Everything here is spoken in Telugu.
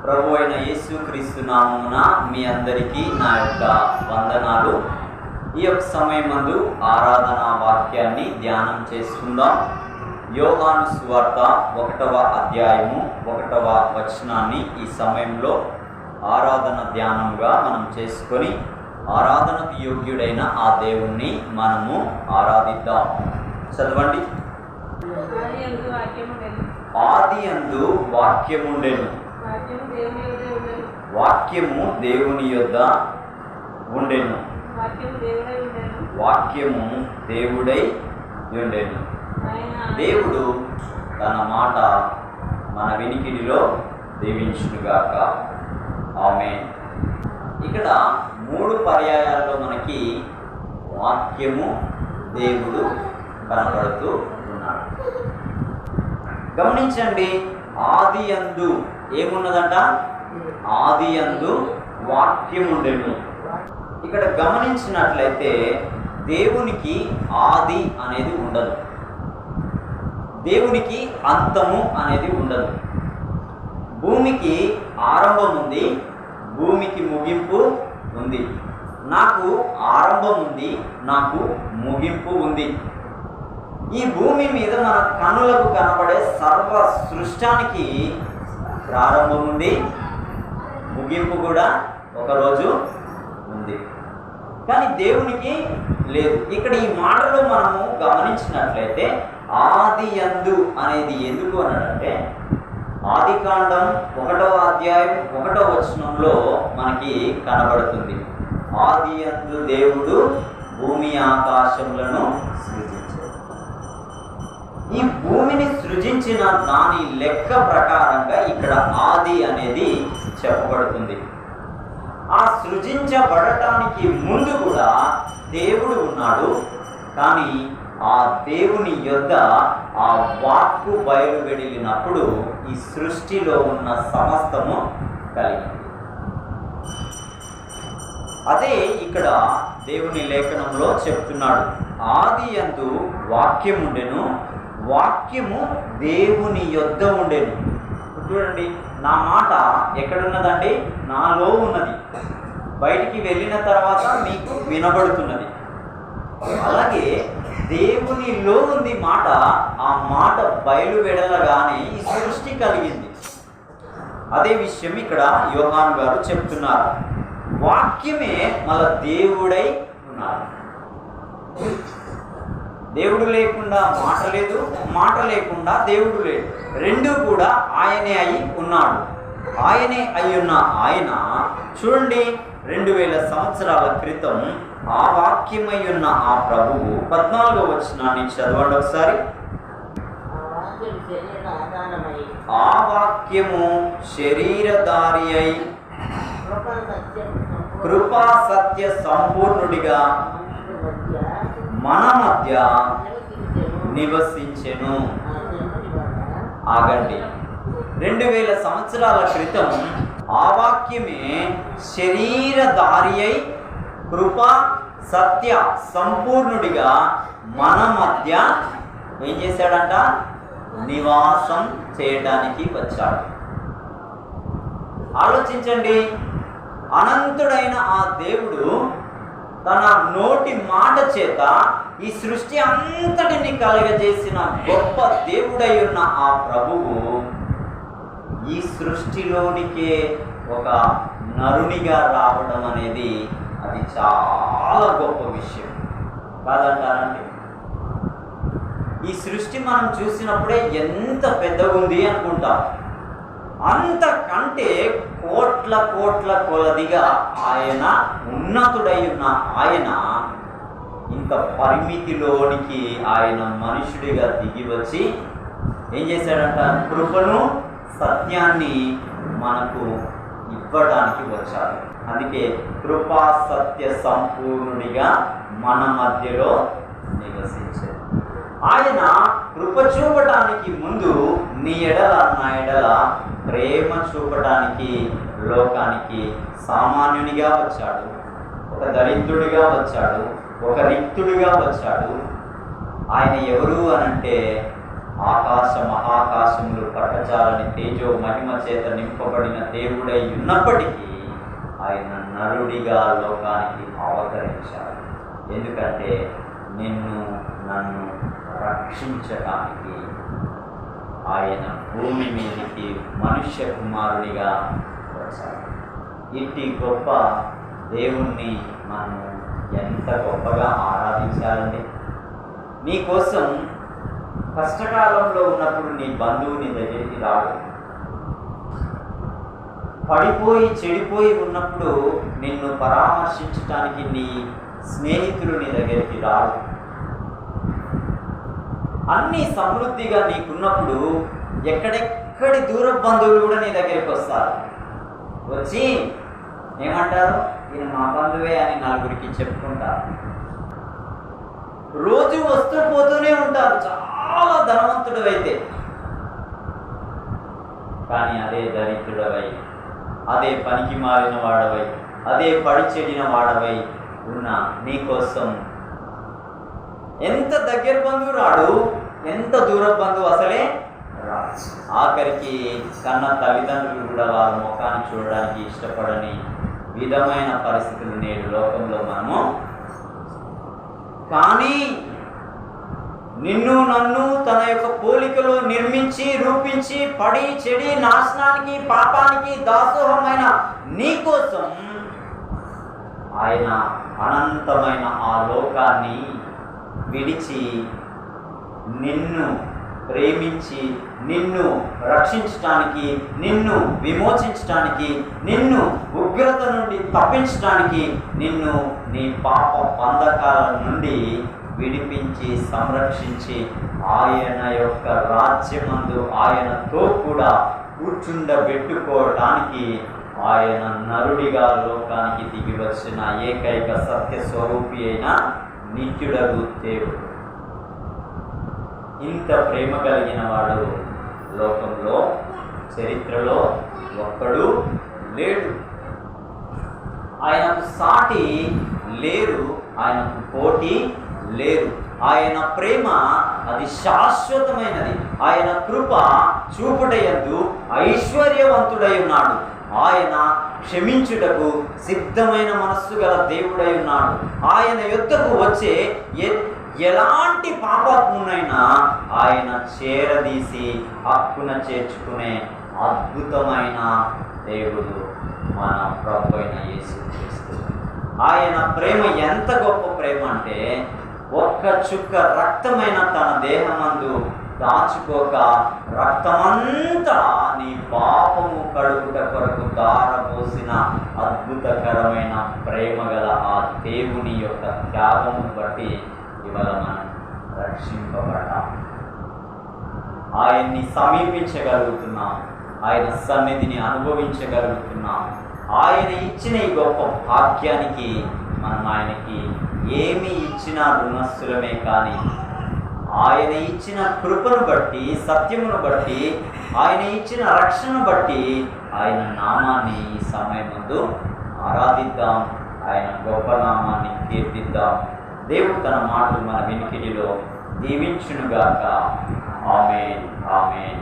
ప్రభు అయిన యేసుక్రీస్తు నామమున మీ అందరికీ నా యొక్క వందనాలు. ఈ యొక్క సమయమందు ఆరాధనా వాక్యాన్ని ధ్యానం చేసుకుందాం. యోహాను సువార్త 1వ అధ్యాయము 1వ వచనాన్ని ఈ సమయంలో ఆరాధన ధ్యానంగా మనం చేసుకొని ఆరాధనకు యోగ్యుడైన ఆ దేవుణ్ణి మనము ఆరాధిద్దాం. చదవండి. ఆదియందు వాక్యముండెను, వాక్యము దేవుని యొద్ద ఉండెను, వాక్యము దేవుడై ఉండెను. దేవుడు తన మాట మన వినికిడిలో దీవించునుగాక. ఆమేన్. ఇక్కడ 3 పర్యాయాల్లో మనకి వాక్యము దేవుడు కనబడుతూ ఉన్నాడు. గమనించండి, ఆదియందు ఏమున్నదంట? ఆదియందు వాక్యముండెను. ఇక్కడ గమనించినట్లయితే దేవునికి ఆది అనేది ఉండదు, దేవునికి అంతము అనేది ఉండదు. భూమికి ఆరంభం ఉంది, భూమికి ముగింపు ఉంది. నాకు ఆరంభం ఉంది, నాకు ముగింపు ఉంది. ఈ భూమి మీద మన కనులకు కనబడే సర్వ సృష్టానికి ప్రారంభం ఉంది, ముగింపు కూడా ఒకరోజు ఉంది. కానీ దేవునికి లేదు. ఇక్కడ ఈ మాటలో మనము గమనించినట్లయితే ఆదియందు అనేది ఎందుకు అన్నాడంటే, ఆదికాండం 1వ అధ్యాయం 1వ వచనంలో మనకి కనబడుతుంది. ఆదియందు దేవుడు భూమి ఆకాశములను సృజించాడు. ఈ భూమిని సృజించిన దాని లెక్క ప్రకారంగా ఇక్కడ ఆది అనేది చెప్పబడుతుంది. ఆ సృజించబడటానికి ముందు కూడా దేవుడు ఉన్నాడు. కానీ ఆ దేవుని యొద్ద ఆ వాక్కు బయలువెడిలినప్పుడు ఈ సృష్టిలో ఉన్న సమస్తము కలిగింది. అదే ఇక్కడ దేవుని లేఖనంలో చెప్తున్నాడు. ఆదియందు వాక్యముండెను, వాక్యము దేవుని యొద్ద ఉండెను. చూడండి, నా మాట ఎక్కడున్నదండి? నాలో ఉన్నది. బయటికి వెళ్ళిన తర్వాత మీకు వినబడుతున్నది. అలాగే దేవునిలో ఉంది మాట. ఆ మాట బయలువెడలగానే ఈ సృష్టి కలిగింది. అదే విషయం ఇక్కడ యోహాను గారు చెప్తున్నారు. వాక్యమే మన దేవుడై ఉన్నాడు. దేవుడు లేకుండా మాట లేదు, మాట లేకుండా దేవుడు లేడు. రెండు కూడా ఆయనే అయి ఉన్నాడు. ఆయనే అయ్యున్న ఆయన చూడండి, 2000 సంవత్సరాల క్రితం ఆ వాక్యమై ఉన్న ఆ ప్రభువు 14వ వచనాన్ని చదవండి ఒకసారి. ఆ వాక్యము శరీరధారి అయి కృపా సత్య సంపూర్ణుడిగా మన మధ్య నివసించెను. ఆగండి, 2000 సంవత్సరాల క్రితం ఆ వాక్యమే శరీరధారి అయి కృపా సత్య సంపూర్ణుడిగా మన మధ్య ఏం చేశాడంట? నివాసం చేయడానికి వచ్చాడు. ఆలోచించండి, అనంతుడైన ఆ దేవుడు తన నోటి మాట చేత ఈ సృష్టి అంతటిని కలగజేసిన గొప్ప దేవుడై ఉన్న ఆ ప్రభువు ఈ సృష్టిలోనికే ఒక నరునిగా రావడం అనేది అది చాలా గొప్ప విషయం కాదంటారండి? ఈ సృష్టి మనం చూసినప్పుడే ఎంత పెద్దగా ఉంది అనుకుంటాం. అంతకంటే కోట్ల కోట్ల కొలదిగా ఆయన ఉన్నతుడై ఉన్న ఆయన ఇంకా పరిమితిలోనికి ఆయన మనుషుడిగా దిగి వచ్చి ఏం చేశాడంట? కృపను సత్యాన్ని మనకు ఇవ్వడానికి వచ్చాడు. అందుకే కృపా సత్య సంపూర్ణుడిగా మన మధ్యలో నివసించాడు. ఆయన కృప చూపటానికి ముందు నీ ఎడల నా ఎడల ప్రేమ చూపటానికి లోకానికి సామాన్యునిగా వచ్చాడు. ఒక దరిద్రుడిగా వచ్చాడు, ఒక రిక్తుడిగా వచ్చాడు. ఆయన ఎవరు అనంటే ఆకాశ మహాకాశములు పట్టజాలని తేజో మహిమ చేత నింపబడిన దేవుడై ఉన్నప్పటికీ ఆయన నరుడిగా లోకానికి అవతరించాడు. ఎందుకంటే నిన్ను నన్ను రక్షించటానికి ఆయన భూమి మీదకి మనుష్య కుమారుడిగా వచ్చాడు. ఇట్టి గొప్ప దేవుణ్ణి మనం ఎంత గొప్పగా ఆరాధించాలండి. నీకోసం కష్టకాలంలో ఉన్నప్పుడు నీ బంధువు నీ దగ్గరికి రాడు. పడిపోయి చెడిపోయి ఉన్నప్పుడు నిన్ను పరామర్శించడానికి నీ స్నేహితులు నీ దగ్గరికి రాడు. అన్నీ సమృద్ధిగా నీకున్నప్పుడు ఎక్కడెక్కడి దూర బంధువులు కూడా నీ దగ్గరికి వస్తారు. వచ్చి ఏమంటారు, ఈయన మా బంధువే అని నలుగురికి చెప్పుకుంటారు. రోజు వస్తూ పోతూనే ఉంటారు, చాలా ధనవంతుడు అయితే. కానీ అదే దరిద్రుడవై, అదే పనికి మారిన వాడవై, అదే పడి చెడిన వాడవై ఉన్న నీకోసం ఎంత దగ్గర బంధువు రాడు, ఎంత దూర బంధువు అసలే రాడు. ఆఖరికి కన్న తల్లిదండ్రులు కూడా వారి ముఖాన్ని చూడడానికి ఇష్టపడని విధమైన పరిస్థితులు నేడు లోకంలో మనము. కానీ నిన్ను నన్ను తన యొక్క పోలికలో నిర్మించి రూపించి పడి చెడి నాశనానికి పాపానికి దాసోహమైన నీకోసం ఆయన అనంతమైన ఆ లోకాన్ని విడిచి నిన్ను ప్రేమించి నిన్ను రక్షించటానికి, నిన్ను విమోచించటానికి, నిన్ను ఉగ్రత నుండి తప్పించటానికి, నిన్ను నీ పాప బంధకాల నుండి విడిపించి సంరక్షించి ఆయన యొక్క రాజ్యమందు ఆయనతో కూడా కూర్చుండబెట్టుకోవటానికి ఆయన నరుడిగా లోకానికి దిగి వచ్చిన ఏకైక సత్య స్వరూపి అయిన నిత్యుడగు దేవుడు. ఇంత ప్రేమ కలిగిన వాడు లోకంలో చరిత్రలో ఒక్కడు లేడు. ఆయనకు సాటి లేరు, ఆయనకు పోటీ లేరు. ఆయన ప్రేమ అది శాశ్వతమైనది. ఆయన కృప చూపుటయందు ఐశ్వర్యవంతుడై ఉన్నాడు. ఆయన క్షమించుటకు సిద్ధమైన మనస్సు గల దేవుడై ఉన్నాడు. ఆయన యొద్దకు వచ్చే ఎలాంటి పాపాత్మునైనా ఆయన చేరదీసి హక్కున చేర్చుకునే అద్భుతమైన దేవుడు మన ప్రభు అయిన యేసుక్రీస్తు. ఆయన ప్రేమ ఎంత గొప్ప ప్రేమ అంటే, ఒక్క చుక్క రక్తమైన తన దేహమందు దాచుకోక రక్తమంతా నీ పాపము కడుగుట కొరకు దారపోసిన అద్భుతకరమైన ప్రేమ గల ఆ దేవుని యొక్క త్యాగమును బట్టి ఇవాళ మనం రక్షింపబడ్డాం. ఆయన్ని సమీపించగలుగుతున్నాం, ఆయన సన్నిధిని అనుభవించగలుగుతున్నాం. ఆయన ఇచ్చిన ఈ గొప్ప భాగ్యానికి మనం ఆయనకి ఏమి ఇచ్చినా రుణస్థులమే. కానీ ఆయన ఇచ్చిన కృపను బట్టి, సత్యమును బట్టి, ఆయన ఇచ్చిన రక్షణ బట్టి ఆయన నామాన్ని ఈ సమయమందు ఆరాధిద్దాం, ఆయన గొప్ప నామాన్ని కీర్తిద్దాం. దేవుడు తన మాటలు మన వినికిడిలో దీవించునుగాక. ఆమేన్, ఆమేన్.